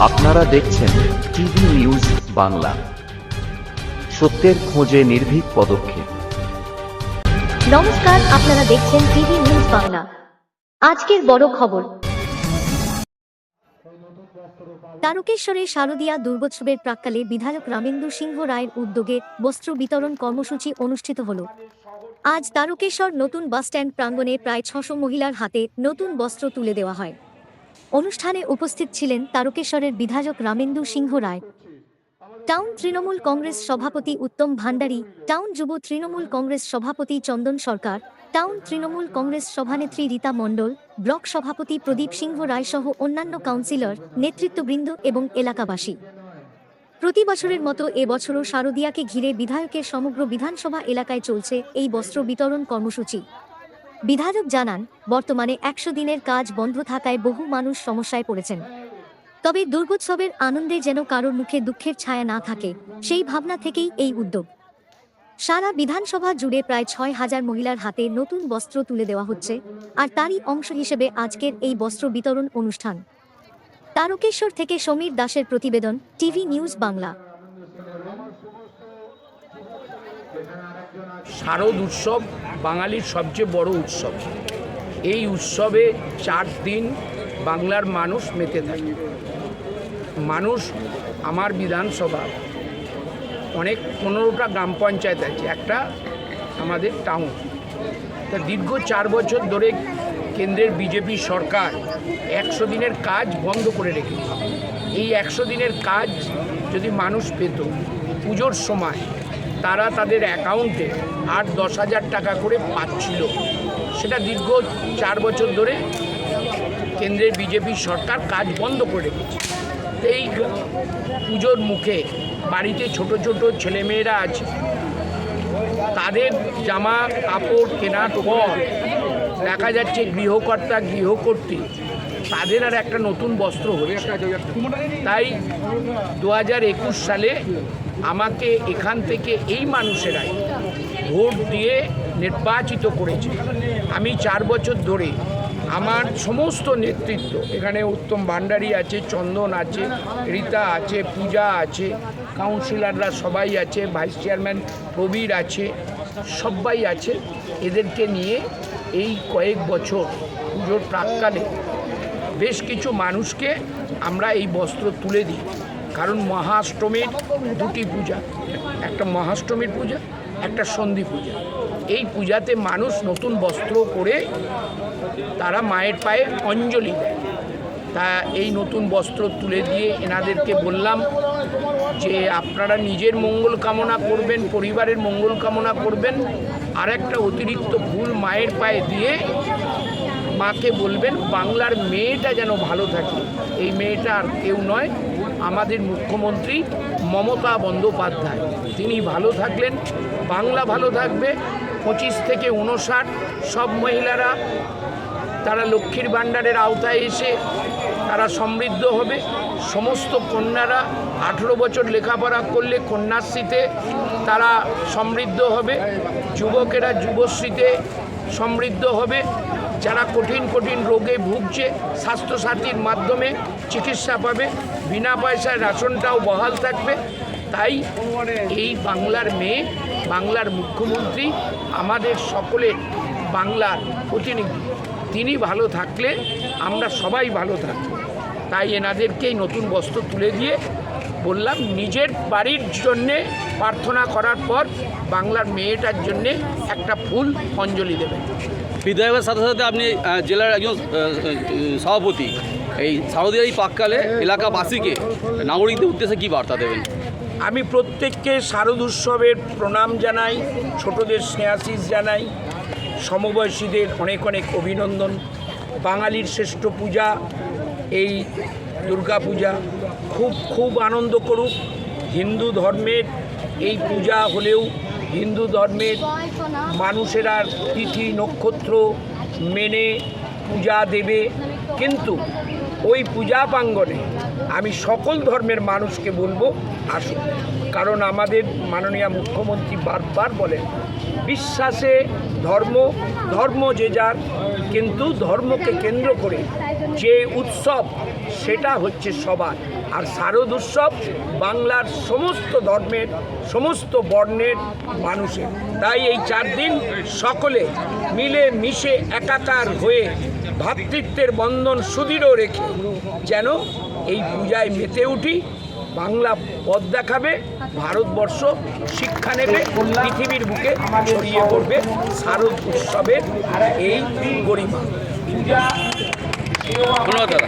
আপনারা দেখছেন TV news Bangla, সত্যের খোঁজে নির্ভীক পদক্ষেপ। নমস্কার, আপনারা দেখছেন টিভি নিউজ বাংলা। আজকের বড় খবর, তারকেশ্বরে শারদীয়া দুর্গোৎসবের প্রাক্কালে বিধায়ক রামেন্দু সিংহ রায়ের উদ্যোগে বস্ত্র বিতরণ কর্মসূচি অনুষ্ঠিত হল। আজ তারকেশ্বর নতুন বাসস্ট্যান্ড প্রাঙ্গণে প্রায় ৬০০ মহিলার হাতে নতুন বস্ত্র তুলে দেওয়া হয়। অনুষ্ঠানে উপস্থিত ছিলেন তারকেশ্বরের বিধায়ক রামেন্দু সিংহ রায়, টাউন তৃণমূল কংগ্রেস সভাপতি উত্তম ভান্ডারী, টাউন যুব তৃণমূল কংগ্রেস সভাপতি চন্দন সরকার, টাউন তৃণমূল কংগ্রেস সভানেত্রী রীতা মণ্ডল, ব্লক সভাপতি প্রদীপ সিংহ রায় সহ অন্যান্য কাউন্সিলর, নেতৃত্ববৃন্দ এবং এলাকাবাসী। প্রতি বছরের মতো এবছরও শারদীয়াকে ঘিরে বিধায়কের সমগ্র বিধানসভা এলাকায় চলছে এই বস্ত্র বিতরণ কর্মসূচি। বিধায়ক জানান, বর্তমানে ১০০ দিনের কাজ বন্ধ থাকায় বহু মানুষ সমস্যায় পড়েছেন। তবে দুর্গোৎসবের আনন্দে যেন কারোর মুখে দুঃখের ছায়া না থাকে, সেই ভাবনা থেকেই এই উদ্যোগ। সারা বিধানসভা জুড়ে প্রায় ৬,০০০ মহিলার হাতে নতুন বস্ত্র তুলে দেওয়া হচ্ছে, আর তারই অংশ হিসেবে আজকের এই বস্ত্র বিতরণ অনুষ্ঠান। তারকেশ্বর থেকে সমীর দাসের প্রতিবেদন, টিভি নিউজ বাংলা। শারদ উৎসব বাঙালির সবচেয়ে বড় উৎসব। এই উৎসবে ৪ দিন বাংলার মানুষ মেতে থাকে। মানুষ, আমার বিধানসভা অনেক ১৫টা গ্রাম পঞ্চায়েত আছে, একটা আমাদের টাউন। তা দীর্ঘ ৪ বছর ধরে কেন্দ্রের বিজেপি সরকার ১০০ দিনের কাজ বন্ধ করে রেখেছে। এই ১০০ দিনের কাজ যদি মানুষ পেত, পুজোর সময় তারা তাদের অ্যাকাউন্টে ৮-১০ হাজার টাকা করে পাচ্ছিল। সেটা দীর্ঘ ৪ বছর ধরে কেন্দ্রের বিজেপি সরকার কাজ বন্ধ করে রেখেছে। এই পুজোর মুখে বাড়িতে ছোট ছোট ছেলেমেয়েরা আছে, তাদের জামা কাপড় কেনার পর দেখা যাচ্ছে গৃহকর্তা গৃহকর্ত্রী তাদের আর একটা নতুন বস্ত্র হচ্ছে। তাই ২০২১ সালে আমাকে এখান থেকে এই মানুষেরাই ভোট দিয়ে নির্বাচিত করেছে। আমি ৪ বছর ধরে আমার সমস্ত নেতৃত্ব, এখানে উত্তম ভান্ডারী আছে, চন্দন আছে, রীতা আছে, পূজা আছে, কাউন্সিলররা সবাই আছে, ভাইস চেয়ারম্যান প্রবীর আছে, সবাই আছে। এদেরকে নিয়ে এই কয়েক বছর পুজোর প্রাক্কালে বেশ কিছু মানুষকে আমরা এই বস্ত্র তুলে দিই। কারণ মহাষ্টমীর ২টি পূজা, একটা মহাষ্টমীর পূজা, একটা সন্ধি পূজা। এই পূজাতে মানুষ নতুন বস্ত্র পরে তারা মায়ের পায়ে অঞ্জলি দেয়। তা এই নতুন বস্ত্র তুলে দিয়ে এনাদেরকে বললাম যে আপনারা নিজের মঙ্গল কামনা করবেন, পরিবারের মঙ্গল কামনা করবেন, আর একটা অতিরিক্ত ফুল মায়ের পায়ে দিয়ে মাকে বলবেন বাংলার মেয়েটা যেন ভালো থাকে। এই মেয়েটা আর কেউ নয়, আমাদের মুখ্যমন্ত্রী মমতা বন্দ্যোপাধ্যায়। তিনি ভালো থাকলেন, বাংলা ভালো থাকবে। ২৫ থেকে ৫৯ সব মহিলারা তারা লক্ষ্মীর ভাণ্ডারের আওতায় এসে তারা সমৃদ্ধ হবে। সমস্ত কন্যারা ১৮ বছর লেখাপড়া করলে কন্যাশ্রীতে তারা সমৃদ্ধ হবে। যুবকেরা যুবশ্রীতে সমৃদ্ধ হবে। যারা কঠিন কঠিন রোগে ভুগছে স্বাস্থ্যসাথীর মাধ্যমে চিকিৎসা পাবে। বিনা পয়সায় রেশনটাও বহাল থাকবে। তাই এই বাংলার মেয়ে, বাংলার মুখ্যমন্ত্রী, আমাদের সকলের বাংলার প্রতিনিধি, তিনি ভালো থাকলে আমরা সবাই ভালো থাকব। তাই এনাদেরকেই নতুন বস্ত্র তুলে দিয়ে বললাম নিজের বাড়ির জন্যে প্রার্থনা করার পর বাংলার মেয়েটার জন্যে একটা ফুল অঞ্জলি দেবেন। বিধায়কের সাথে সাথে আপনি জেলার একজন সভাপতি, এই শারদীয়া এই প্রাক্কালে এলাকাবাসীকে, নাগরিকদের উদ্দেশ্যে কী বার্তা দেবেন? আমি প্রত্যেককে শারদ উৎসবের প্রণাম জানাই, ছোটদের স্নেহাশিস জানাই, সমবয়সীদের অনেক অনেক অভিনন্দন। বাঙালির শ্রেষ্ঠ পূজা এই দুর্গা পূজা, খুব আনন্দ করুক। হিন্দু ধর্মের এই পূজা হলেও হিন্দু ধর্মের মানুষেরা তিথি নক্ষত্র মেনে পূজা দেবে, কিন্তু ওই পূজা প্রাঙ্গণে আমি সকল ধর্মের মানুষকে বলবো আসুন। কারণ আমাদের মাননীয় মুখ্যমন্ত্রী বারবার বলেন বিশ্বাসে ধর্ম যে যার, কিন্তু ধর্মকে কেন্দ্র করে যে উৎসব সেটা হচ্ছে সবার। আর শারদ উৎসব বাংলার সমস্ত ধর্মের, সমস্ত বর্ণের মানুষের। তাই এই 4 দিন সকলে মিলে মিশে একাকার হয়ে ভ্রাতৃত্বের বন্ধন সুদৃঢ় রেখে যেন এই পূজায় মেতে উঠি। বাংলা পথ দেখাবে, ভারতবর্ষ শিক্ষা নেবে, পৃথিবীর বুকে ছড়িয়ে পড়বে শারদ উৎসবের এই গরিমা। ধন্যবাদ দাদা।